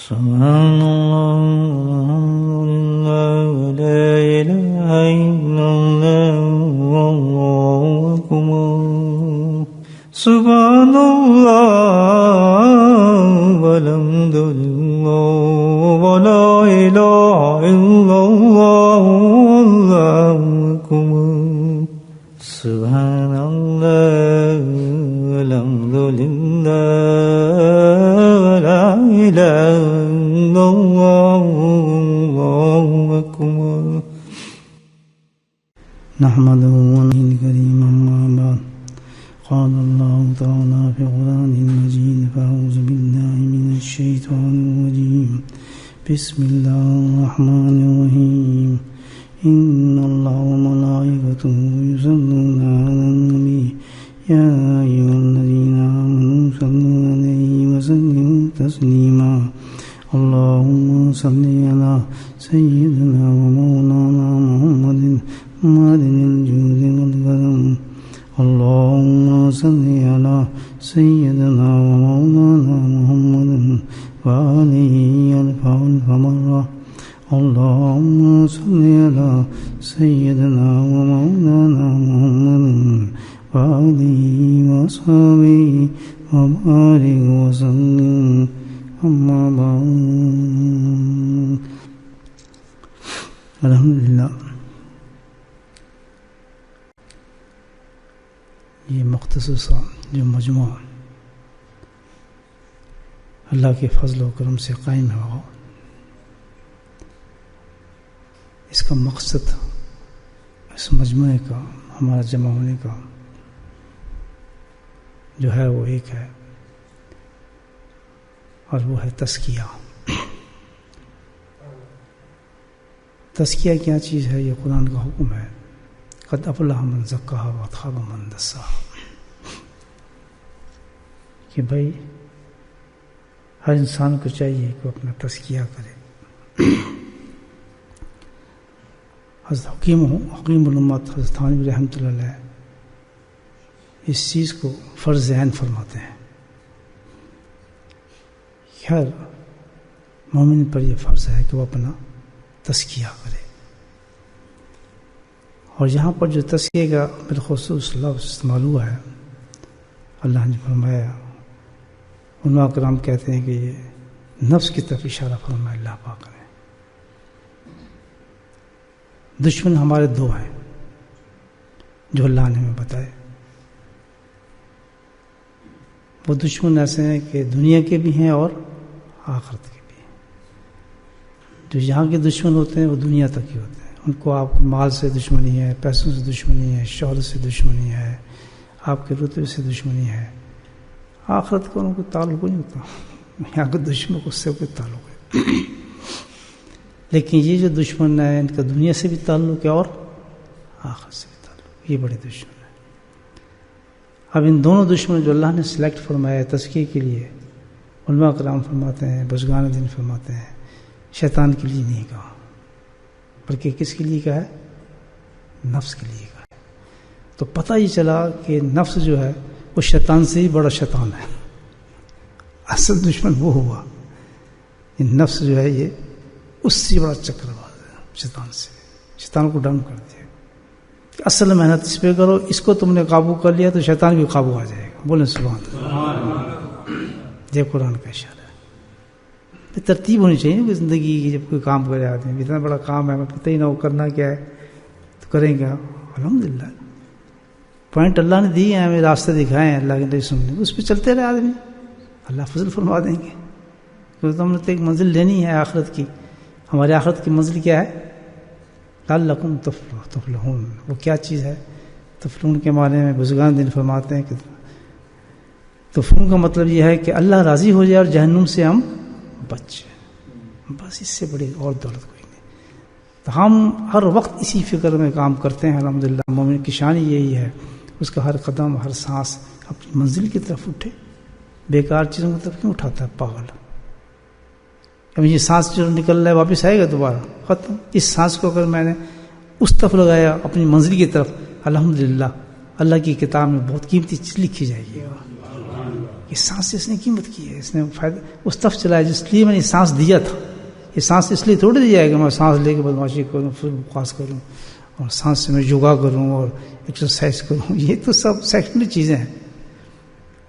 سبحان اللہ لا الہ الا اللہ واللہ اکبر سبحان اللہ والحمد للہ ولا الہ الا اللہ واللہ اکبر سبحان اللہ والحمد للہ ولا الہ الا اللہ واللہ اکبر نحمده ونستعينه الكريم أما بعد قال الله تعالى في القرآن المجيد فأعوذ بالله من الشيطان الرجيم بسم الله الرحمن الرحيم إن الله وملائكته يصلون على النبي يا أيها الذين آمنوا صلوا عليه وسلموا تسليما اللهم صل على سيدنا ومولانا محمد معدن الجود والكرم اللهم صل على سيدنا ومولانا محمد وآله ألف ألف مرة اللهم صل على سيدنا ومولانا محمد وآله وصحبه وبارك وسلم أما بعد الحمدللہ یہ مختصر سا جو مجموعہ اللہ کے فضل و کرم سے قائم ہوا اس کا مقصد اس مجموعے کا ہمارا جمع ہونے کا جو ہے وہ ایک ہے اور وہ ہے تزکیہ. تزکیہ کیا چیز ہے؟ یہ قرآن کا حکم ہے قد افلح من زکاہا وخاب من دساہا کہ بھائی ہر انسان کو چاہیے کہ وہ اپنا تزکیہ کرے. حضرت حکیم الامت حضرت تھانوی رحمۃ اللہ علیہ اس چیز کو فرض عین فرماتے ہیں. ہر مومن پر یہ فرض ہے کہ وہ اپنا تزکیہ کرے. اور یہاں پر جو تزکیے کا بالخصوص لفظ استعمال ہوا ہے اللہ نے فرمایا علماء کرام کہتے ہیں کہ یہ نفس کی طرف اشارہ فرمایا اللہ پاک نے. دشمن ہمارے دو ہیں جو اللہ نے ہمیں بتائے. وہ دشمن ایسے ہیں کہ دنیا کے بھی ہیں اور آخرت کے بھی ہیں. جو یہاں کے دشمن ہوتے ہیں وہ دنیا تک ہی ہوتے ہیں. ان کو آپ کے مال سے دشمنی ہے، پیسوں سے دشمنی ہے، شہرت سے دشمنی ہے، آپ کے رتبے سے دشمنی ہے. آخرت کا ان کو تعلق نہیں ہوتا. یہاں کے دشمن کو اس سے کوئی تعلق ہے. لیکن یہ جو دشمن ہے ان کا دنیا سے بھی تعلق ہے اور آخرت سے بھی تعلق. یہ بڑے دشمن ہیں. اب ان دونوں دشمن جو اللہ نے سلیکٹ فرمایا ہے تزکیے کے لیے، علماء کرام فرماتے ہیں، بزرگان دین فرماتے ہیں شیطان کے لیے نہیں کہا بلکہ کس کے لیے کہا ہے؟ نفس کے لیے کہا ہے. تو پتہ یہ چلا کہ نفس جو ہے وہ شیطان سے ہی بڑا شیطان ہے. اصل دشمن وہ ہوا یہ نفس جو ہے، یہ اس سے بڑا چکر باز ہے شیطان سے. شیطان کو ڈاؤن کر دیا. اصل محنت اس پہ کرو، اس کو تم نے قابو کر لیا تو شیطان بھی قابو آ جائے گا. بولیں سبحان اللہ. یہ قرآن کا اشارہ ہے. ترتیب ہونی چاہیے کہ زندگی کی جب کوئی کام کرے آدمی اتنا بڑا کام ہے ہمیں پتہ ہی نہ ہو کرنا کیا ہے تو کریں گے. الحمدللہ پوائنٹ اللہ نے دی ہیں، ہمیں راستے دکھائے ہیں اللہ کے نبی سننے، اس پہ چلتے رہے آدمی اللہ فضل فرما دیں گے. کیونکہ تو ہم نے تو ایک منزل لینی ہے آخرت کی. ہماری آخرت کی منزل کیا ہے؟ لعلکم تفلحون. وہ کیا چیز ہے؟ تفلحون کے معنی میں بزرگان دین فرماتے ہیں کہ تفلحون کا مطلب یہ ہے کہ اللہ راضی ہو جائے اور جہنم سے ہم بچ جائیں. بس اس سے بڑی اور دولت کوئی نہیں. تو ہم ہر وقت اسی فکر میں کام کرتے ہیں. الحمدللہ مومن کی شان یہی ہے اس کا ہر قدم ہر سانس اپنی منزل کی طرف اٹھے. بیکار چیزوں کی طرف کیوں اٹھاتا ہے پاگل؟ اب یہ سانس جو نکل رہا ہے واپس آئے گا دوبارہ؟ ختم. اس سانس کو اگر میں نے اس طرف لگایا اپنی منزل کی طرف، الحمدللہ اللہ کی کتاب میں بہت قیمتی چیز لکھی جائے گی. یہ سانس سے اس نے قیمت کی ہے، اس نے فائدہ اس طرف چلایا جس لیے میں نے سانس دیا تھا. یہ سانس اس لیے تھوڑی دیا ہے کہ میں سانس لے کے بدماشی کروں، پھر بکواس کروں، اور سانس سے میں یوگا کروں اور ایکسرسائز کروں. یہ تو سب سیکنڈری چیزیں ہیں.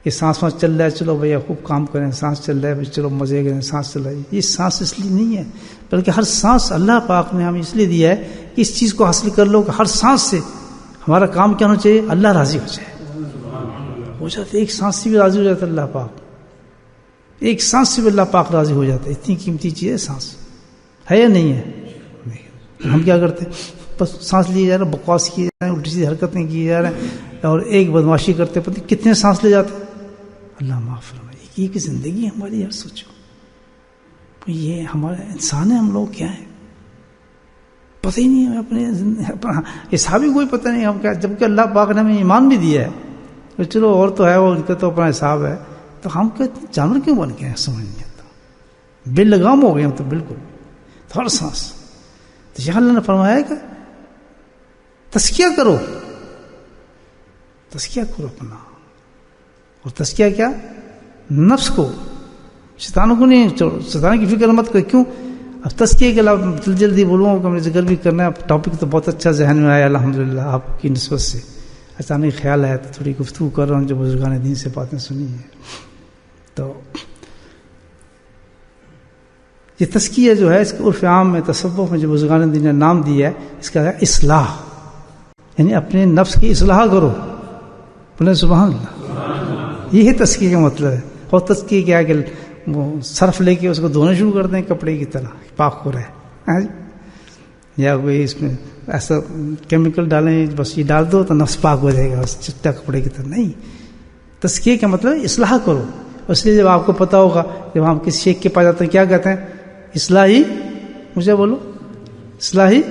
یہ سانس وہاں چل رہا ہے، چلو بھیا خوب کام کریں، سانس چل رہا ہے چلو مزے کریں، سانس چل رہا ہے. یہ سانس اس لیے نہیں ہے، بلکہ ہر سانس اللہ پاک نے ہمیں اس لیے دیا ہے کہ اس چیز کو حاصل کر لو کہ ہر سانس سے ہمارا کام کیا ہونا چاہیے، اللہ راضی ہو جائے. ہو جاتے ایک سانس سے بھی راضی ہو جاتا اللہ پاک، ایک سانس سے بھی اللہ پاک راضی ہو جاتا ہے. اتنی قیمتی چیز ہے سانس، ہے یا نہیں ہے؟ نہیں. ہم کیا کرتے ہیں، بس سانس لیے جا رہے ہیں، بکواس کیے جا رہے ہیں، الٹی سیدھی حرکتیں کیے جا رہے ہیں، اور ایک بدماشی کرتے پتہ کتنے سانس لے جاتے ہیں. اللہ معاف فرمائے. یہ کہ زندگی ہماری یار سوچو، یہ ہمارا انسان ہے، ہم لوگ کیا ہیں پتہ ہی نہیں ہے. اپنے حساب ہی کوئی پتہ نہیں ہم کیا، جبکہ اللہ پاک نے ہمیں ایمان بھی دیا ہے. چلو اور تو ہے، وہ ان کا تو اپنا حساب ہے، تو ہم کیا جانور کیوں بن گئے ہیں سمجھ نہیں آتا. بے لگام ہو گئے ہم تو بالکل ہر سانس. تو یہاں اللہ نے فرمایا کہ تزکیہ کرو، تزکیہ کرو اپنا. اور تزکیہ کیا؟ نفس کو، شیطانوں کو نہیں. شیطان کی فکر مت کرو. کیوں؟ اب تزکیے کے علاوہ جلدی بولوں گا، مجھے ذکر بھی کرنا ہے. ٹاپک تو بہت اچھا ذہن میں آیا الحمدللہ آپ کی نسبت سے. اچانک خیال آیا تو تھوڑی گفتگو کر رہا ہوں جو بزرگان دین سے باتیں سنی ہیں. تو یہ تزکیہ جو ہے اس کے عرف عام میں تصوف میں جو بزرگان دین نے نام دیا ہے، اس کا ہے اصلاح، یعنی اپنے نفس کی اصلاح کرو. بولے سبحان اللہ. یہ تزکیہ کا مطلب ہے. اور تزکیہ کیا ہے کہ وہ صرف لے کے اس کو دھونا شروع کر دیں کپڑے کی طرح، پاک ہو رہا ہے، یا کوئی اس میں ایسا کیمیکل ڈالیں بس یہ ڈال دو تو نفس پاک ہو جائے گا بس چٹا کپڑے کی طرح. نہیں، تزکیہ کا مطلب اصلاح کرو. اس لیے جب آپ کو پتا ہوگا، جب ہم کسی شیخ کے پاس جاتے ہیں کیا کہتے ہیں؟ اصلاحی، مجھے بولو، اصلاحی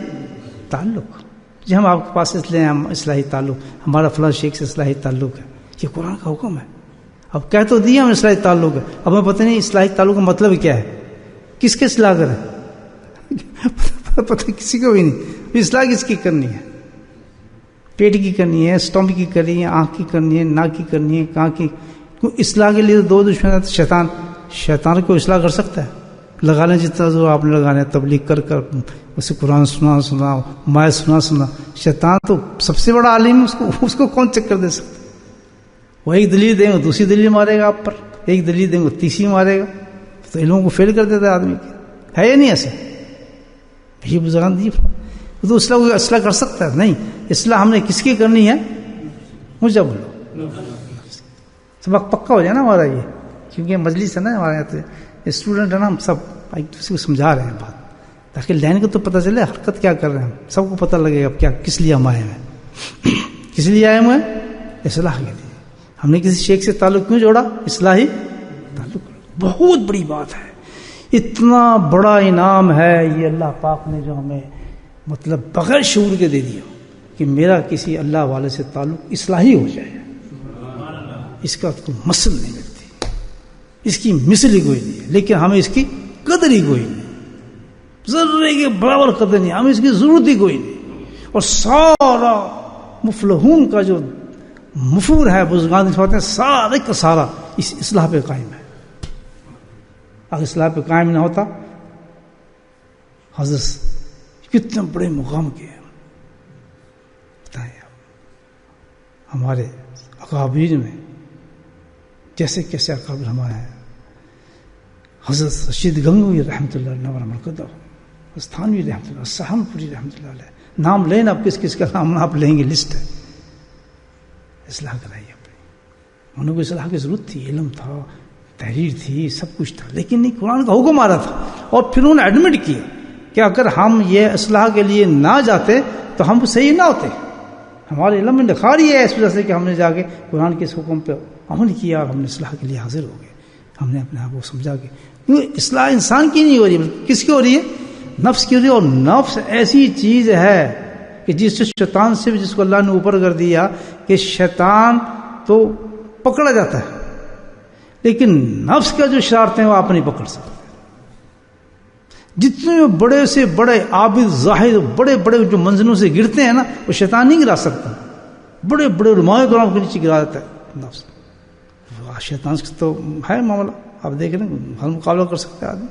تعلق. جی ہم آپ کے پاس اس لیے ہم اصلاحی تعلق، ہمارا فلاں شیخ سے اصلاحی تعلق ہے. یہ قرآن کا حکم ہے. اب کہہ تو دیا ہم اصلاحی تعلق ہے، اب ہمیں پتہ نہیں اصلاحی تعلق کا مطلب کیا ہے، کس کے اصلاح کریں پتہ کسی کو بھی نہیں. اصلاح کس کی کرنی ہے؟ پیٹ کی کرنی ہے، اسٹمک کی کرنی ہے، آنکھ کی کرنی ہے، ناک کی کرنی ہے، کہاں کی. اصلاح کے لیے دو دشمن ہیں. شیطان، شیطان کو اصلاح کر سکتا ہے؟ لگا لیں جتنا زور آپ نے لگانا ہے، تبلیغ کر کر اسے قرآن سنا مائع سنا. شیطان تو سب سے بڑا عالم، اس کو کون چکر دے سکتا؟ وہ ایک دلیل دیں گے دوسری دلیل مارے گا آپ پر، ایک دلیل دیں گے تیسری مارے گا. تو علموں کو فیل کر دیتا ہے آدمی کی. ہے یا نہیں ایسے؟ یہ بزرگان دی تو اصلاح کر سکتا ہے؟ نہیں. اصلاح ہم نے کس کی کرنی ہے؟ مجھے بولو. سبق پکا ہو جائے نا ہمارا یہ، کیونکہ مجلس ہے نا ہمارے یہاں. تو اسٹوڈنٹ ہے نا، ہم سب ایک دوسرے کو سمجھا رہے ہیں بات، تاکہ لائن کو تو پتہ چلے حرکت کیا کر رہے ہیں. سب کو پتہ لگے گا کیا کس لیے ہم آئے ہیں. کس لیے آئے ہوئے ہیں؟ اصلاح کے لیے. ہم نے کسی شیخ سے تعلق کیوں جوڑا؟ اصلاحی تعلق. بہت بڑی بات ہے، اتنا بڑا انعام ہے یہ اللہ پاک نے جو ہمیں مطلب بغیر شعور کے دے دیا کہ میرا کسی اللہ والے سے تعلق اصلاحی ہو جائے. اس کا کوئی مثل نہیں ملتی، اس کی مثل ہی کوئی نہیں ہے. لیکن ہمیں اس کی قدر ہی کوئی نہیں، ذرے کے برابر قدر نہیں، ہمیں اس کی ضرورت ہی کوئی نہیں. اور سارا مفلحون کا جو مفہور ہے بزرگان فرماتے ہیں سارے کا سارا اس اصلاح پہ قائم ہے. اگر اصلاح پہ قائم نہ ہوتا، حضرت کتنے بڑے مقام کے ہیں بتائیں آپ. ہمارے اکابر میں جیسے کیسے اکابر ہمارے ہیں. حضرت رشید گنگوی رحمۃ اللہ علیہ، نور مرکزہ استھانوی رحمۃ اللہ، سہن پوری رحمۃ اللہ علیہ. نام لیں اب کس کس کا نام آپ لیں گے، لسٹ ہے. اصلاح کرائی اپنی. انہوں کو اصلاح کی ضرورت تھی، علم تھا، تحریر تھی، سب کچھ تھا، لیکن نہیں، قرآن کا حکم آ رہا تھا. اور پھر انہوں نے ایڈمٹ کیا کہ اگر ہم یہ اصلاح کے لیے نہ جاتے تو ہم صحیح نہ ہوتے. ہمارے علم میں نکھار یہ ہے اس وجہ سے کہ ہم نے جا کے قرآن کے اس حکم پہ عمل کیا اور ہم نے اصلاح کے لیے حاضر ہو گئے. ہم نے اپنے آپ کو سمجھا کہ اصلاح انسان کی نہیں ہو رہی، بلکہ کس کی ہو رہی ہے؟ نفس کی ہو رہی ہے. اور نفس ایسی چیز ہے کہ جس سے شیطان سے بھی، جس کو اللہ نے اوپر کر دیا کہ شیطان تو پکڑا جاتا ہے، لیکن نفس کا جو شرارتیں وہ آپ نہیں پکڑ سکتے. جتنے بڑے سے بڑے عابد زاہد بڑے بڑے جو منزلوں سے گرتے ہیں نا، وہ شیطان نہیں گرا سکتا. بڑے بڑے علماء کرام کے نیچے گرا دیتا ہے نفس. شیطان سے تو ہے معاملہ، آپ دیکھ رہے ہیں ہر مقابلہ کر سکتے ہیں آدمی،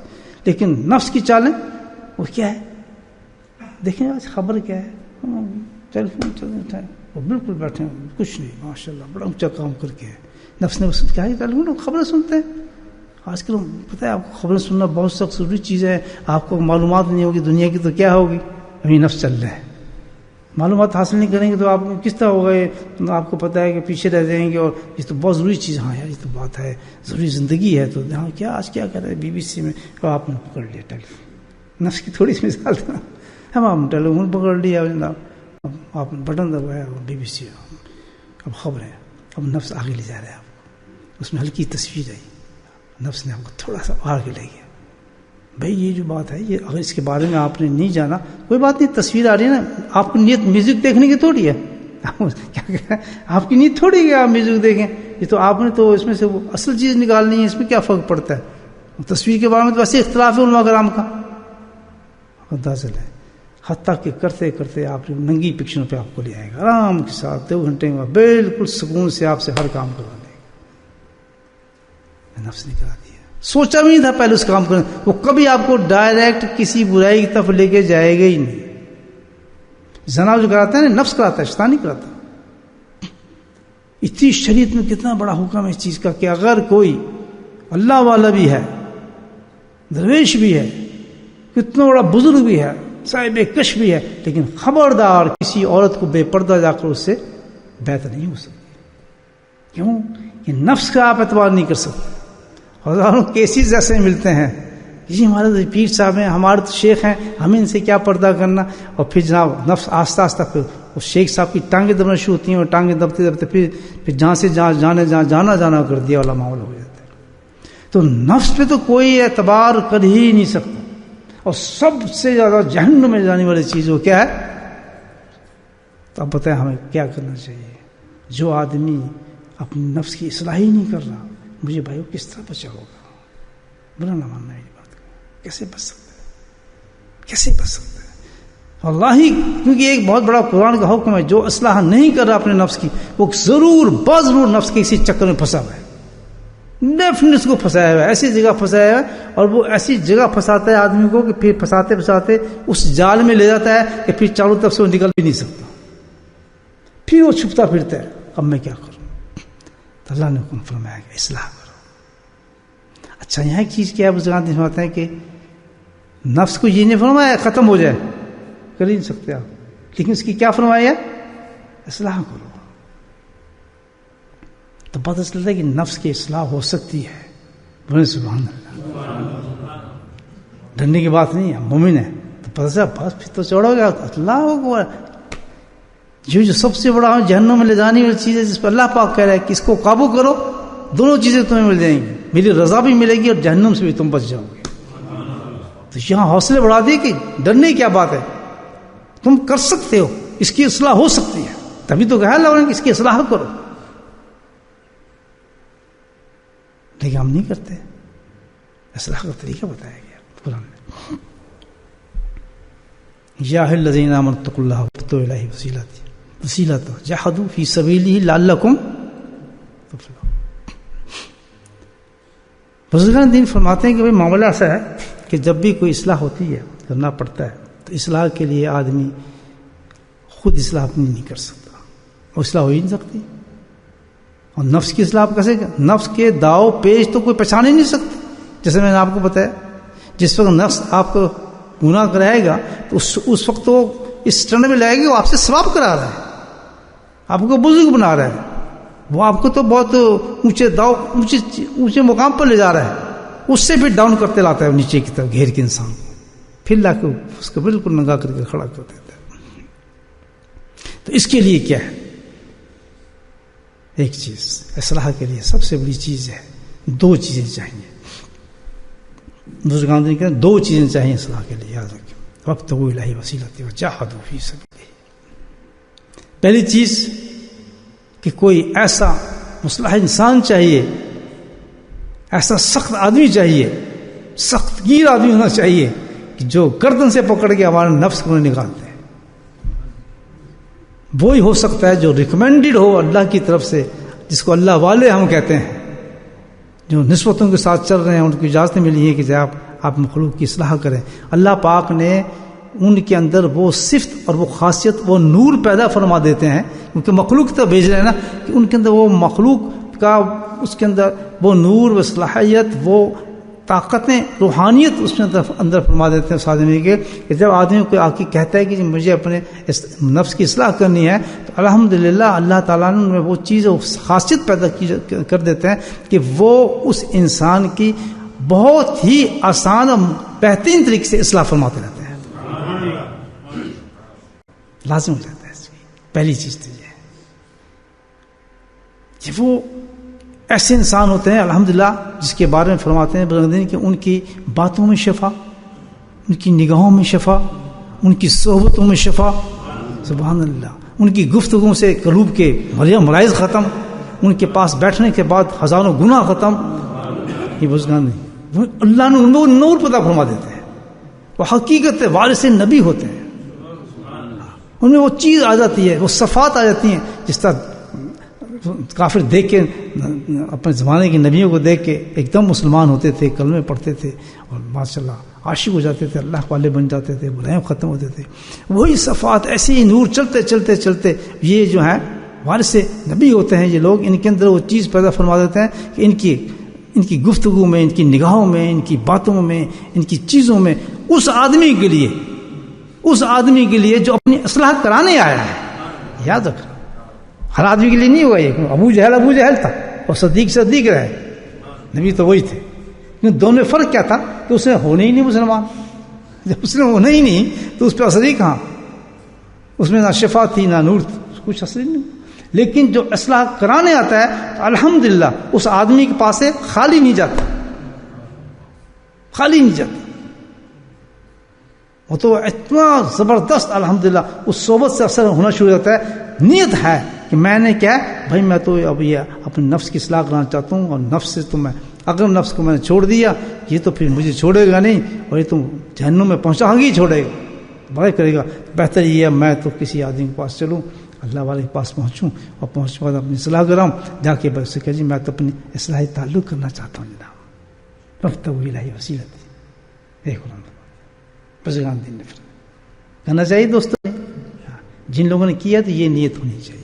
لیکن نفس کی چالیں وہ کیا ہے؟ دیکھیں آج خبر کیا ہے، ٹیلی فون چل اٹھائیں وہ بالکل بیٹھے ہیں کچھ نہیں، ماشاء اللہ بڑا اونچا کام کر کے ہے، نفس نے کیا ہے ٹیلی فون خبریں سنتے ہیں۔ آج کل پتہ ہے آپ کو خبریں سننا بہت سخت ضروری چیز ہے، آپ کو معلومات نہیں ہوگی دنیا کی تو کیا ہوگی، ابھی نفس چل رہا ہے، معلومات حاصل نہیں کریں گے تو آپ کس طرح ہوگا، آپ کو پتہ ہے کہ پیچھے رہ جائیں گے، اور یہ تو بہت ضروری چیز، ہاں یار یہ تو بات ہے ضروری زندگی ہے، تو ہاں کیا آج کیا کر رہے ہیں BBC میں، تو آپ نے پکڑ لیا ٹیلی فون، نفس کی تھوڑی سی مثال تھا، ہم آپ نے ٹیلی فون پکڑ لیا، آپ نے بٹن دبایا BBC، اب خبر ہے، اب نفس آگے لے جا رہا ہے آپ کو، اس میں ہلکی تصویر آئی، نفس نے آپ کو تھوڑا سا آگے لے گیا، بھائی یہ جو بات ہے یہ اگر اس کے بارے میں آپ نے نہیں جانا کوئی بات نہیں، تصویر آ رہی ہے نا، آپ کی نیت میوزک دیکھنے کی تھوڑی ہے، کیا آپ کی نیت تھوڑی ہے آپ میوزک دیکھیں، یہ تو آپ نے تو اس میں سے وہ اصل چیز نکالنی ہے، اس میں کیا فرق پڑتا ہے، تصویر کے بارے میں تو ویسے اختلاف ہے علماء کرام کا، اندازہ ہے، حتیٰ کہ کرتے کرتے آپ ننگی پکچروں پہ آپ کو لے آئے گا آرام کے ساتھ 2 گھنٹے میں بالکل سکون سے آپ سے ہر کام کروا دے گا، نفس نے کرا دیا، سوچا بھی نہیں تھا پہلے اس کام کرنے، وہ کبھی آپ کو ڈائریکٹ کسی برائی کی طرف لے کے جائے گا ہی نہیں، زنا جو کراتا ہے نا نفس کراتا ہے، شیطان نہیں کراتا، اتنی شریعت میں کتنا بڑا حکم ہے اس چیز کا کہ اگر کوئی اللہ والا بھی ہے، درویش بھی ہے، کتنا بڑا بزرگ بھی ہے، صاحب کش بھی ہے، لیکن خبردار کسی عورت کو بے پردہ جا کر اس سے بیعت نہیں ہو سکتی، کیوں کہ نفس کا آپ اعتبار نہیں کر سکتے، ہزاروں کیسز ایسے ملتے ہیں، جی ہمارے پیر صاحب ہیں، ہمارے تو شیخ ہیں، ہمیں ان سے کیا پردہ کرنا، اور پھر جناب نفس آہستہ آہستہ پھر اس شیخ صاحب کی ٹانگیں دبنا شروع ہوتی ہیں، اور ٹانگیں دبتے دبتے پھر جہاں سے جانا کر دیا والا معاملہ ہو جاتا ہے، تو نفس پہ تو کوئی اعتبار کر ہی نہیں سکتا، اور سب سے زیادہ جہنم میں جانے والی چیز وہ کیا ہے، تو اب بتائیں ہمیں کیا کرنا چاہیے، جو آدمی اپنی نفس کی اصلاح ہی نہیں کر رہا، مجھے بھائیو کس طرح بچا ہوگا، برا نہ ماننا یہ بات، کیسے بچ سکتا ہے، کیسے بچ سکتا ہے، اللہ ہی، کیونکہ ایک بہت بڑا قرآن کا حکم ہے، جو اصلاح نہیں کر رہا اپنے نفس کی وہ ضرور بضرور نفس کے اسی چکر میں پھنسا ہوا ہے، ڈیفینیٹ کو پھنسایا ہوا ہے، ایسی جگہ پھنسایا ہوا ہے، اور وہ ایسی جگہ پھنساتا ہے آدمی کو کہ پھر پھنساتے پھنساتے اس جال میں لے جاتا ہے کہ پھر چاروں طرف سے وہ نکل بھی نہیں سکتا، پھر وہ چھپتا پھرتا ہے، اب میں کیا کروں، تو اللہ نے حکم فرمایا کہ اصلاح کرو۔ اچھا یہاں ایک چیز کیا ہے، بزرگان فرماتے ہیں کہ نفس کو یہ نہیں فرمایا ختم ہو جائے، کر ہی نہیں سکتے آپ، لیکن اس کی کیا فرمایا، اصلاح کرو، تو پتہ چلتا ہے کہ نفس کی اصلاح ہو سکتی ہے، بولے سبحان اللہ، ڈرنے کی بات نہیں ہے، مومن ہے تو پتہ چلا بس پھر تو چوڑا ہو گیا، اللہ اکبر، جو سب سے بڑا جہنم میں لے جانے والی چیز ہے، جس پر اللہ پاک کہہ رہا ہے کہ اس کو قابو کرو، دونوں چیزیں تمہیں مل جائیں گی، میری رضا بھی ملے گی اور جہنم سے بھی تم بچ جاؤ گے، تو یہاں حوصلے بڑھا دیے کہ ڈرنے کی کیا بات ہے، تم کر سکتے ہو، اس کی اصلاح ہو سکتی ہے، تبھی تو کہا اللہ نے کہ اس کی اصلاح کرو، لیکن ہم نہیں کرتے، اصلاح کا طریقہ بتایا گیا قرآن میں، یا الذین آمنوا اتقوا اللہ وابتغوا الیہ وسیلۃ جاہدوا فی سبیلہ لعلکم تفلحون۔ بزرگان دین فرماتے ہیں کہ بھائی معاملہ ایسا ہے کہ جب بھی کوئی اصلاح ہوتی ہے، کرنا پڑتا ہے، تو اصلاح کے لیے آدمی خود اصلاح اپنی نہیں کر سکتا، اور اصلاح ہو ہی نہیں سکتی، اور نفس کی اصلاح کیسے، نفس کے داؤ پیش تو کوئی پہچان ہی نہیں سکتا، جیسے میں نے آپ کو بتایا، جس وقت نفس آپ کو گناہ کرائے گا تو اس وقت وہ اس اسٹینڈ میں لائے گی، وہ آپ سے ثواب کرا رہا ہے، آپ کو بزرگ بنا رہا ہے، وہ آپ کو تو بہت اونچے داؤ اونچے مقام پر لے جا رہا ہے، اس سے بھی ڈاؤن کرتے لاتا ہے نیچے کی طرف گھیر کے انسان کو، پھر لا کے اس کو بالکل ننگا کر کے کھڑا کر دیتا ہے۔ تو اس کے لیے کیا ہے، ایک چیز اصلاح کے لیے سب سے بڑی چیز ہے، 2 چیزیں چاہیے، بزرگان نے کہا 2 چیزیں چاہیے اصلاح کے لیے، یاد رکھیں، وابتغوا الیہ وسیلۃ وجاہدوا فی سبیلہ۔ پہلی چیز کہ کوئی ایسا مصلح انسان چاہیے، ایسا سخت آدمی چاہیے، سخت گیر آدمی ہونا چاہیے کہ جو گردن سے پکڑ کے ہمارے نفس کو نکالتے ہیں، وہی ہو سکتا ہے جو ریکمینڈڈ ہو اللہ کی طرف سے، جس کو اللہ والے ہم کہتے ہیں، جو نسبتوں کے ساتھ چل رہے ہیں ان کو اجازت ملی ہے کہ آپ مخلوق کی اصلاح کریں. اللہ پاک نے ان کے اندر وہ صفت اور وہ خاصیت، وہ نور پیدا فرما دیتے ہیں، کیونکہ مخلوق تو بھیج رہے ہیں نا، کہ ان کے اندر وہ مخلوق کا اس کے اندر وہ نور، وہ صلاحیت، وہ طاقتیں، روحانیت اس میں اندر فرما دیتے ہیں اس آدمی کے، کہ جب آدمی کوئی آ کے کہتا ہے کہ مجھے اپنے نفس کی اصلاح کرنی ہے تو الحمدللہ اللہ تعالیٰ نے وہ چیز، وہ خاصیت پیدا کر دیتے ہیں کہ وہ اس انسان کی بہت ہی آسان اور بہترین طریقے سے اصلاح فرماتے رہتے ہیں. لازم ہو جاتا ہے. پہلی چیز تو یہ ہے کہ وہ ایسے انسان ہوتے ہیں الحمدللہ جس کے بارے میں فرماتے ہیں بزرگدین کہ ان کی باتوں میں شفا، ان کی نگاہوں میں شفا، ان کی صحبتوں میں شفا، سبحان اللہ، ان کی گفتگو سے قلوب کے مرائض ختم، ان کے پاس بیٹھنے کے بعد ہزاروں گناہ ختم. یہ بزرگان نہیں، اللہ نے ان میں نور پیدا فرما دیتے ہیں، وہ حقیقت وارث نبی ہوتے ہیں، ان میں وہ چیز آ جاتی ہے، وہ صفات آ جاتی ہیں. جس طرح کافر دیکھ کے اپنے زمانے کے نبیوں کو دیکھ کے ایک دم مسلمان ہوتے تھے، کلمے پڑھتے تھے اور ماشاءاللہ عاشق ہو جاتے تھے، اللہ والے بن جاتے تھے، برائیاں ختم ہوتے تھے. وہی صفات ایسے ہی نور چلتے چلتے چلتے یہ جو ہیں وارث نبی ہوتے ہیں، یہ لوگ ان کے اندر وہ چیز پیدا فرما دیتے ہیں کہ ان کی گفتگو میں، ان کی نگاہوں میں، ان کی باتوں میں، ان کی چیزوں میں اس آدمی کے لیے جو اپنی اصلاح کرانے آیا ہے. یاد رکھنا ہر آدمی کے لیے نہیں ہوا یہ. ابو جہل تھا اور صدیق رہے، نبی تو وہی تھے. دونوں میں فرق کیا تھا کہ اس نے ہونے ہی نہیں مسلمان. جب اس نے ہونا ہی نہیں تو اس پہ اثر ہی کہاں؟ اس میں نہ شفا تھی نہ نور تھی، کچھ اثر ہی نہیں. لیکن جو اصلاح کرانے آتا ہے تو الحمدللہ اس آدمی کے پاس سے خالی نہیں جاتا. وہ تو اتنا زبردست الحمدللہ اس صحبت سے اثر ہونا شروع ہوتا ہے. نیت ہے کہ میں نے کیا بھائی میں تو اب یہ اپنے نفس کی اصلاح کرنا چاہتا ہوں، اور نفس سے تو میں اگر نفس کو میں نے چھوڑ دیا یہ تو پھر مجھے چھوڑے گا نہیں، اور یہ تو جہنم میں پہنچا ہی چھوڑے گا، بڑا کرے گا. بہتر یہ ہے میں تو کسی آدمی کے پاس چلوں، اللہ والے کے پاس پہنچوں، اور پہنچنے کے بعد اپنی اصلاح کراؤں. جا کے بس سے کہ جی میں تو اپنی اصلاحی تعلق کرنا چاہتا ہوں جناب. وقت وہی الہی وسیلت ایک بزرگان دین نے کرنا چاہیے. دوستوں جن لوگوں نے کیا تو یہ نیت ہونی چاہیے.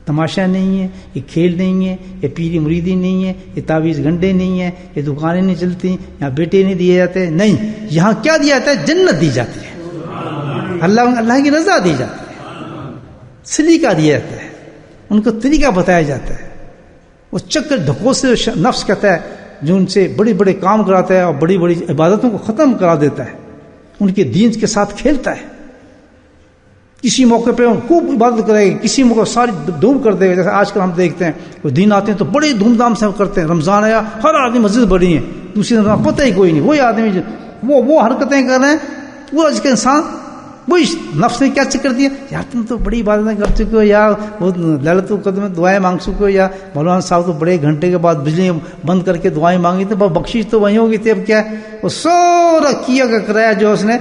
تماشا نہیں ہے، یہ کھیل نہیں ہے، یہ پیری مریدی نہیں ہے، یہ تعویذ گھنٹے نہیں ہے، یہ دکانیں نہیں چلتی، یہاں بیٹے نہیں دیے جاتے. نہیں، یہاں کیا دیا جاتا ہے؟ جنت دی جاتی ہے، اللہ کی رضا دی جاتی ہے، سلیقہ دیا جاتا ہے، ان کو طریقہ بتایا جاتا ہے. وہ چکر دھکو سے نفس کہتا ہے جو ان سے بڑے بڑے کام کراتا ہے اور بڑی بڑی عبادتوں کو ختم کرا دیتا ہے، ان کے دین کے ساتھ کھیلتا ہے. کسی موقع پہ خوب عبادت کرے گا، کسی موقع ساری دور کر دے گا. جیسے آج کل ہم دیکھتے ہیں کوئی دین آتے ہیں تو بڑے دھوم دھام سے کرتے ہیں. رمضان آیا ہر آدمی مسجد بڑی ہے، دوسری رمضان پتہ ہی کوئی نہیں. وہی آدمی وہ حرکتیں کر رہے ہیں. وہ آج کا انسان وہی نفس نے کیا چکر دیا، یار تم تو بڑی عبادتیں کر چکے ہو، یا وہ للت القدر میں دعائیں مانگ چکے ہو، یا مولانا صاحب تو بڑے گھنٹے کے بعد بجلی بند کر کے دعائیں مانگی تھی، بخشش تو وہیں ہوگی تھی. اب کیا ہے وہ سورا کیا کا کرایہ جو اس نے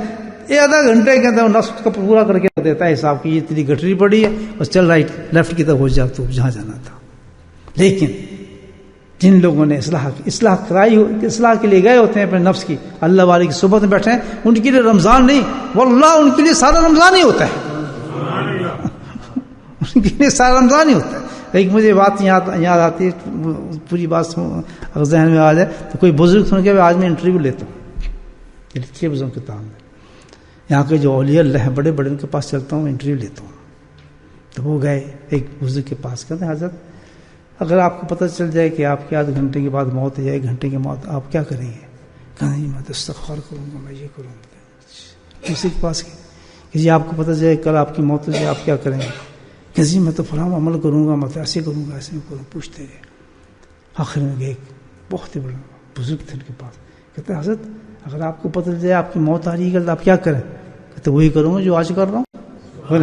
آدھا گھنٹے کے اندر نفس کا پورا کر کے دیتا ہے حساب کی یہ تیری گٹری پڑی ہے اور چل رائٹ لیفٹ کی طرف ہو جا تو جہاں جانا تھا. لیکن جن لوگوں نے اصلاح کرائی، اصلاح کے لیے گئے ہوتے ہیں اپنے نفس کی، اللہ والے کی صحبت میں بیٹھے ہیں، ان کے لیے رمضان نہیں، واللہ ان کے لیے سارا رمضان ہی ہوتا ہے. ان کے لیے سارا رمضان ہی ہوتا ہے. ایک مجھے بات یاد آتی ہے، پوری بات اگر ذہن میں آ جائے تو کوئی بزرگ سن کے آج میں انٹرویو لیتا ہوں، لکھے بزرگ کتاب میں، یہاں کے جو اولیاء اللہ ہیں بڑے بڑے ان کے پاس چلتا ہوں، انٹرویو لیتا ہوں. تو وہ گئے ایک بزرگ کے پاس، کہتے ہیں حضرت اگر آپ کو پتہ چل جائے کہ آپ کے آدھ گھنٹے کے بعد موت ہے یا 1 گھنٹے کے موت، آپ کیا کریں گے؟ کہا جی میں تو استغفار کروں گا، میں یہ کروں گا. دوسرے کے پاس کہ جی آپ کو پتہ چلے کل آپ کی موت ہو جائے آپ کیا کریں گے؟ کہ جی میں تو فلاں عمل کروں گا، میں تو ایسے کروں گا، ایسے کروں. پوچھتے گئے، آخر میں گئے ایک بہت ہی بڑا بزرگ تھے ان کے پاس. کہتے ہیں حضرت اگر آپ کو پتہ چل جائے آپ کی موت آ رہی ہے آپ کیا کریں؟ کہتے وہی کروں گا جو آج کر رہا ہوں.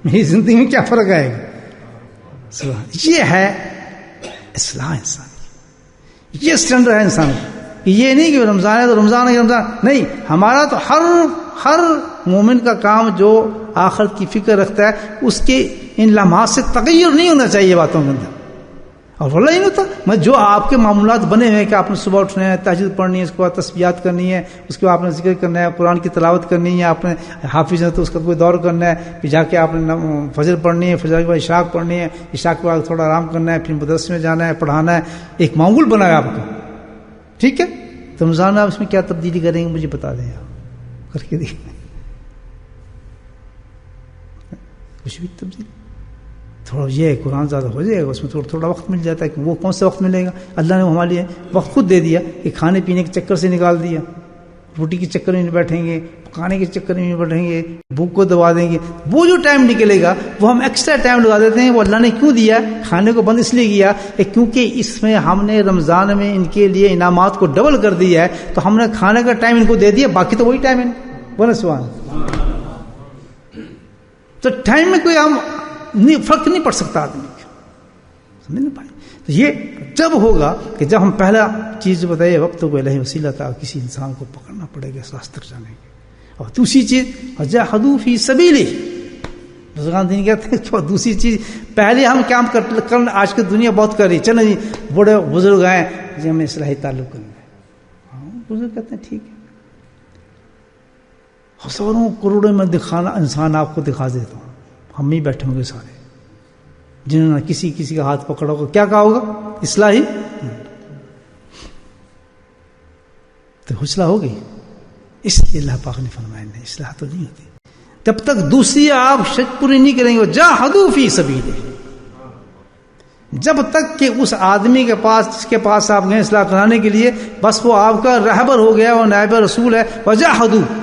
میری زندگی میں کیا فرق آئے گا؟ یہ ہے اصلاح انسان کی، یہ اسٹینڈرڈ ہے انسان کا. یہ نہیں کہ رمضان ہے تو رمضان ہے رمضان نہیں. ہمارا تو ہر مومن کا کام جو آخرت کی فکر رکھتا ہے اس کے ان لمحات سے تغیر نہیں ہونا چاہیے باتوں کے اندر. اور واللہ ہی نہیں ہوتا. میں جو آپ کے معمولات بنے ہوئے ہیں کہ آپ نے صبح اٹھنا ہے, تہجد پڑھنی ہے, اس کے بعد تسبیحات کرنی ہے, اس کے بعد آپ نے ذکر کرنا ہے, قرآن کی تلاوت کرنی ہے, آپ نے حافظ ہے تو اس کا کوئی دور کرنا ہے, پھر جا کے آپ نے فجر پڑھنی ہے, فجر کے بعد اشراق پڑھنی ہے, اشراق کے بعد تھوڑا آرام کرنا ہے, پھر مدرسے میں جانا ہے, پڑھانا ہے, ایک معمول بنا ہے آپ کا. ٹھیک ہے, تو رمضان آپ اس میں کیا تبدیلی کریں گے مجھے بتا دیں, آپ کر کے دیکھیں کچھ بھی تبدیلی. تھوڑا یہ قرآن زیادہ ہو جائے گا, اس میں تھوڑا وقت مل جاتا ہے. کہ وہ کون سا وقت ملے گا؟ اللہ نے ہمارے لیے وقت خود دے دیا کہ کھانے پینے کے چکر سے نکال دیا. روٹی کے چکر میں نہیں بیٹھیں گے, پکانے کے چکر میں نہیں بیٹھیں گے, بھوک کو دبا دیں گے. وہ جو ٹائم نکلے گا وہ ہم ایکسٹرا ٹائم لگا دیتے ہیں. وہ اللہ نے کیوں دیا؟ کھانے کو بند اس لیے کیا کہ کیونکہ اس میں ہم نے رمضان میں ان کے لیے انعامات کو ڈبل کر دیا ہے, تو ہم نے کھانے کا ٹائم ان کو دے دیا, باقی تو وہی ٹائم ہے. بولے سبحان. تو ٹائم میں کوئی ہم فرق نہیں پڑ سکتا آدمی کا, سمجھ نہیں پائے. تو یہ جب ہوگا کہ جب ہم پہلا چیز بتائیے وقت کو الہی وسیلہ تھا, کسی انسان کو پکڑنا پڑے گا اس راستے تک جانے کے. اور دوسری چیز وجاہدوا فی سبیلہ, بزرگان دین کہتے ہیں کہ دوسری چیز پہلے ہم کام کرنا آج کی دنیا بہت کر رہی ہے. چلیں جی بڑے بزرگ ہیں جی ہمیں اصلاحی تعلق کرنا ہے, ہاں بزرگ کہتے ہیں ٹھیک ہے, ہزاروں کروڑوں میں دکھانا انسان آپ کو دکھا دیتا ہوں, ہم ہی بیٹھے ہوں گے سارے, جنہوں نے کسی کا ہاتھ پکڑا ہوگا, کیا کہا ہوگا؟ اصلاحی. تو اصلاح ہو گئی. اس لیے اللہ پاک نے فرمایا نہیں, اصلاح تو نہیں ہوتی جب تک دوسری آپ شرط پوری نہیں کریں گے. جاہدوا فی سبیلہ, جب تک کہ اس آدمی کے پاس جس کے پاس آپ گئے اصلاح کرانے کے لیے, بس وہ آپ کا رہبر ہو گیا, وہ نائب رسول ہے. وجاہدوا,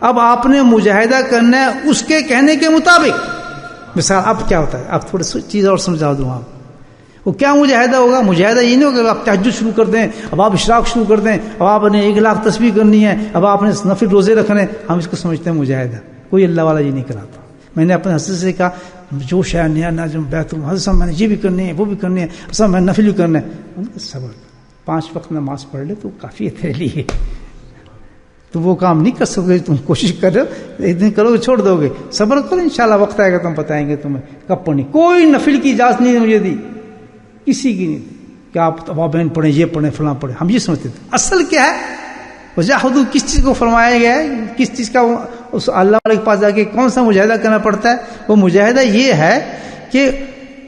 اب آپ نے مجاہدہ کرنا ہے اس کے کہنے کے مطابق. مثال اب کیا ہوتا ہے, اب تھوڑی چیز اور سمجھا دوں آپ. وہ کیا مجاہدہ ہوگا؟ مجاہدہ یہ نہیں ہوگا کہ آپ تہجد شروع کر دیں, اب آپ اشراق شروع کر دیں, اب آپ نے 1,00,000 تسبیح کرنی ہے, اب آپ نے نفل روزے رکھنے. ہم اس کو سمجھتے ہیں مجاہدہ. کوئی اللہ والا یہ نہیں کراتا. میں نے اپنے حضرت سے کہا جو شاید نیا ناجم بیت حضرت صاحب میں نے یہ بھی کرنی ہے وہ بھی کرنی ہے, صاحب میں نفل بھی کرنا ہے. صبر, 5 وقت نماز پڑھ لے تو کافی ہے تیرے لیے. تو وہ کام نہیں کر سکتے, تم کوشش کرو, ایک دن کرو گے چھوڑ دو گے. صبر کرو, انشاءاللہ وقت آئے گا تو ہم بتائیں گے تمہیں کب پڑھنی. کوئی نفل کی اجازت نہیں مجھے دی, کسی کی نہیں دی کہ آپ ابابین پڑھیں, یہ پڑھیں, فلاں پڑھیں. ہم یہ سمجھتے تھے. اصل کیا ہے وجاہدوا, کس چیز کو فرمایا گیا ہے, کس چیز کا اس اللہ والے کے پاس جا کے کون سا مجاہدہ کرنا پڑتا ہے؟ وہ مجاہدہ یہ ہے کہ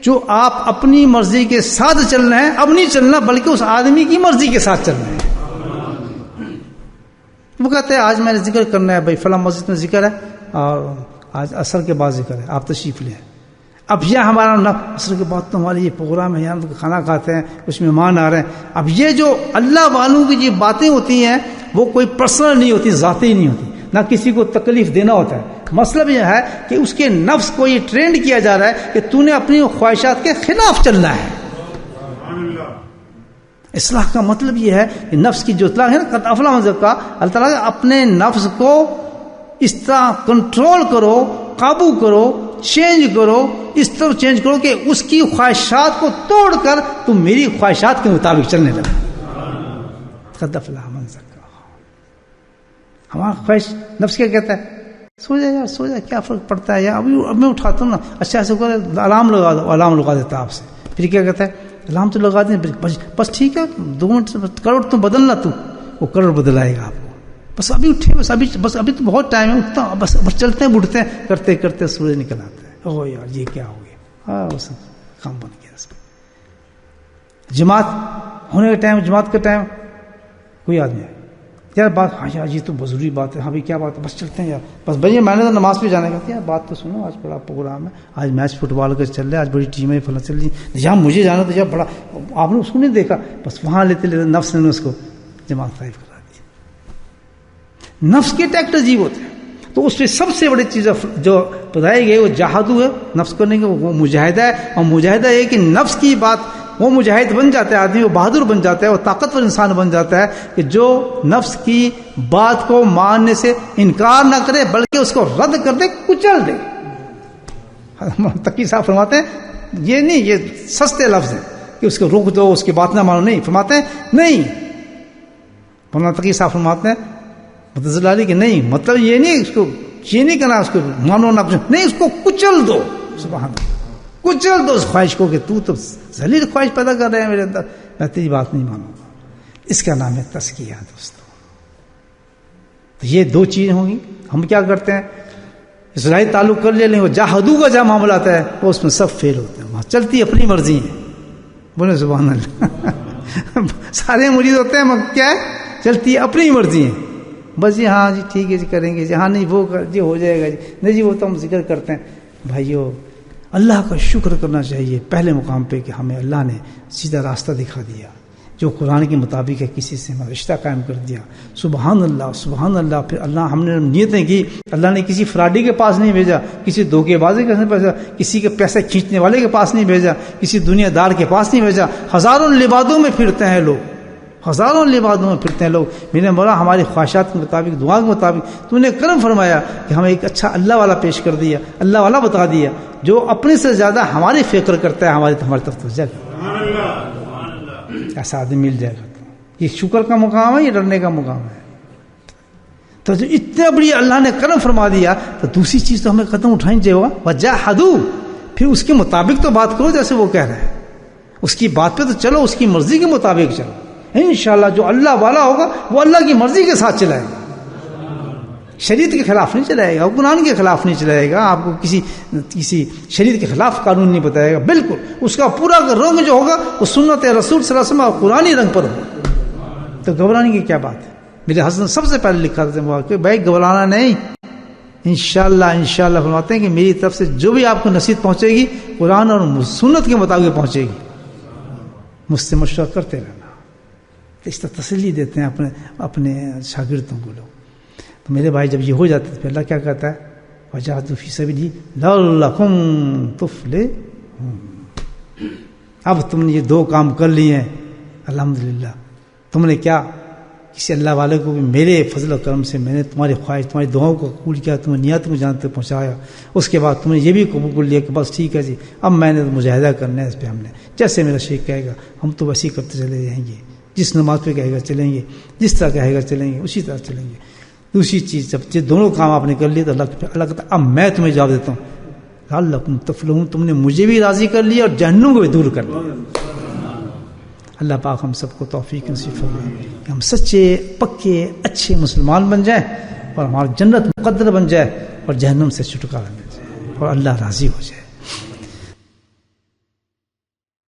جو آپ اپنی مرضی کے ساتھ چلنا ہے, اب نہیں چلنا بلکہ اس آدمی کی مرضی کے ساتھ چلنا ہے. وہ کہتے ہیں آج میں نے ذکر کرنا ہے, بھائی فلاں مسجد میں ذکر ہے اور آج عصر کے بعد ذکر ہے, آپ تشریف لیں. اب یہ ہمارا عصر کے بعد تو ہمارے یہ پروگرام ہے, یہاں کھانا کھاتے ہیں, کچھ مہمان آ رہے ہیں. اب یہ جو اللہ والوں کی جو باتیں ہوتی ہیں وہ کوئی پرسنل نہیں ہوتی, ذاتی نہیں ہوتی, نہ کسی کو تکلیف دینا ہوتا ہے. مطلب یہ ہے کہ اس کے نفس کو یہ ٹرینڈ کیا جا رہا ہے کہ تو نے اپنی خواہشات کے خلاف چلنا ہے. اصلاح کا مطلب یہ ہے کہ نفس کی جو اصلاح ہے نا, قد افلح من زکا, اللہ تعالیٰ اپنے نفس کو اس طرح کنٹرول کرو, قابو کرو, چینج کرو, اس طرح چینج کرو کہ اس کی خواہشات کو توڑ کر تم میری خواہشات کے مطابق چلنے لگے. قد افلح من زکا. ہمارا خواہش نفس کیا کہتا ہے, سو جائے یار, سو جائے, کیا فرق پڑتا ہے, یا اب میں اٹھاتا ہوں نا, اچھا ایسے کرو الارم لگا دو, الارم لگا دیتا ہے آپ سے. پھر کیا کہتا ہے الارم تو لگا دیں, بس ٹھیک ہے 2 منٹ کروڑ تم بدلنا, تو وہ کروڑ بدلائے گا آپ کو. بس ابھی اٹھے, بس ابھی تو بہت ٹائم ہے, اٹھتا ہوں, بس چلتے ہیں اٹھتے ہیں, کرتے کرتے سورج نکل آتا ہے. او یار یہ کیا ہو گیا, ہاں بس کام بن گیا. اس کا جماعت ہونے کا ٹائم, جماعت کا ٹائم, کوئی آدمی ہے یار بات, ہاں یار یہ تو ضروری بات ہے, ہاں بھائی کیا بات ہے, بس چلتے ہیں یار, بس بھائی میں نے تو نماز پہ جانے کا تھا, بات تو سنو, آج بڑا پروگرام ہے, آج میچ فٹ بال کا چل رہا ہے, آج بڑی ٹیم ہے فلاں چل رہی ہے, جہاں مجھے جانا تھا, جہاں بڑا, آپ نے اس کو نہیں دیکھا, بس وہاں لیتے لیتے نفس نے اس کو جماعت قائم کرا دی. نفس کے ٹیکٹ عجیب ہوتے ہیں. تو اس پہ سب سے بڑی چیز جو بتائی گئی وہ جہادو ہے, نفس کرنے کے, وہ مجاہدہ ہے. اور مجاہدہ یہ کہ نفس کی بات, وہ مجاہد بن جاتا ہے آدمی, وہ بہادر بن جاتا ہے, وہ طاقتور انسان بن جاتا ہے کہ جو نفس کی بات کو ماننے سے انکار نہ کرے بلکہ اس کو رد کر دے, کچل دے. تقی صاحب فرماتے ہیں یہ نہیں, یہ سستے لفظ ہیں کہ اس کو روک دو, اس کی بات نہ مانو, نہیں. فرماتے ہیں نہیں, مولانا تقی صاحب فرماتے ہیں متزلہ علی کہ نہیں, مطلب یہ نہیں اس کو یہ نہیں کرنا اس کو مانو نہ, نہیں, اس کو کچل دو. سبحان اللہ, کچل دو اس خواہش کو کہ تو ذلیل خواہش پیدا کر رہے ہیں میرے اندر، میں تیری بات نہیں مانوں گا. اس کا نام ہے تزکیہ دوستو. تو یہ دو چیزیں ہوں گی. ہم کیا کرتے ہیں، اسرائیل تعلق کر لے لیں، وہ جاہدو کا جہاں معاملہ آتا ہے وہ اس میں سب فیل ہوتے ہیں. وہاں چلتی اپنی مرضی ہے. بولے سبحان اللہ. سارے مرید ہوتے ہیں مگر کیا ہے، چلتی اپنی مرضی ہے. بس جی ہاں جی ٹھیک ہے جی کریں گے جی، ہاں نہیں وہ جی ہو جائے گا جی، نہیں جی وہ تو ہم ذکر کرتے ہیں. بھائیو اللہ کا شکر کرنا چاہیے پہلے مقام پہ کہ ہمیں اللہ نے سیدھا راستہ دکھا دیا جو قرآن کے مطابق ہے. کسی سے ہمارا رشتہ قائم کر دیا. سبحان اللہ سبحان اللہ. پھر اللہ ہم نے نیتیں کی، اللہ نے کسی فراڈی کے پاس نہیں بھیجا، کسی دھوکے بازی کے پاس، کسی کے پیسے کھینچنے والے کے پاس نہیں بھیجا، کسی دنیا دار کے پاس نہیں بھیجا. ہزاروں لبادوں میں پھرتے ہیں لوگ، ہزاروں لبادوں میں پھرتے ہیں لوگ. میرے مولا ہماری خواہشات کے مطابق، دعا کے مطابق تو نے کرم فرمایا کہ ہمیں ایک اچھا اللہ والا پیش کر دیا، اللہ والا بتا دیا جو اپنے سے زیادہ ہماری فکر کرتا ہے، ہماری طرف توجہ کرتا ہے. ایسا آدمی مل جائے گا. یہ شکر کا مقام ہے، یہ ڈرنے کا مقام ہے. تو جو اتنے بڑی اللہ نے کرم فرما دیا تو دوسری چیز تو ہمیں قدم اٹھانی چاہیے. وجاہدوا، پھر اس کے مطابق تو بات کرو جیسے وہ کہہ رہے ہیں، اس کی بات پہ تو چلو، اس کی مرضی کے مطابق چلو. انشاءاللہ جو اللہ والا ہوگا وہ اللہ کی مرضی کے ساتھ چلائے گا، شریعت کے خلاف نہیں چلائے گا، قرآن کے خلاف نہیں چلائے گا، آپ کو کسی شریعت کے خلاف قانون نہیں بتائے گا. بالکل اس کا پورا رنگ جو ہوگا وہ سنت رسول صلی اللہ علیہ وسلم اور قرآنی رنگ پر ہوگا. تو گھبرانے کی کیا بات ہے. میرے حسن سب سے پہلے لکھا تھا کہ بھائی گھبرانا نہیں. انشاءاللہ فرماتے ہیں کہ میری طرف سے جو بھی آپ کو نصیحت پہنچے گی قرآن اور سنت کے مطابق پہنچے گی. مجھ سے مشورہ کرتے رہنا. اس طرح تسلی دیتے ہیں اپنے شاگردوں کو لوگ. تو میرے بھائی جب یہ ہو جاتا ہے تو اللہ کیا کہتا ہے، وجاہدوا فی سبیلہ لعلکم تفلحون. اب تم نے یہ دو کام کر لیے ہیں الحمدللہ. تم نے کیا، کسی اللہ والے کو بھی میرے فضل و کرم سے میں نے تمہاری خواہش، تمہاری دعاؤں کو قبول کیا، تمہیں نیتوں کو جان تک پہنچایا. اس کے بعد تم نے یہ بھی قبول لیا کہ بس ٹھیک ہے جی اب میں نے مجاہدہ کرنا ہے اس پہ. ہم نے جیسے میرا شیخ کہے گا ہم تو ویسے کرتے چلے جائیں گے، جس نماز پہ کہے گا چلیں گے، جس طرح کہے گا چلیں گے، اسی طرح چلیں گے. دوسری چیز جب یہ دونوں کام آپ نے کر لیے تو اللہ کہتا اب میں تمہیں جواب دیتا ہوں لعلکم تفلحون. تم نے مجھے بھی راضی کر لیا اور جہنم کو بھی دور کر لیا. اللہ پاک ہم سب کو توفیق نصیب فرمائے کہ ہم سچے پکے اچھے مسلمان بن جائیں اور ہماری جنت مقدر بن جائے اور جہنم سے چھٹکارا مل جائے اور اللہ راضی ہو جائے.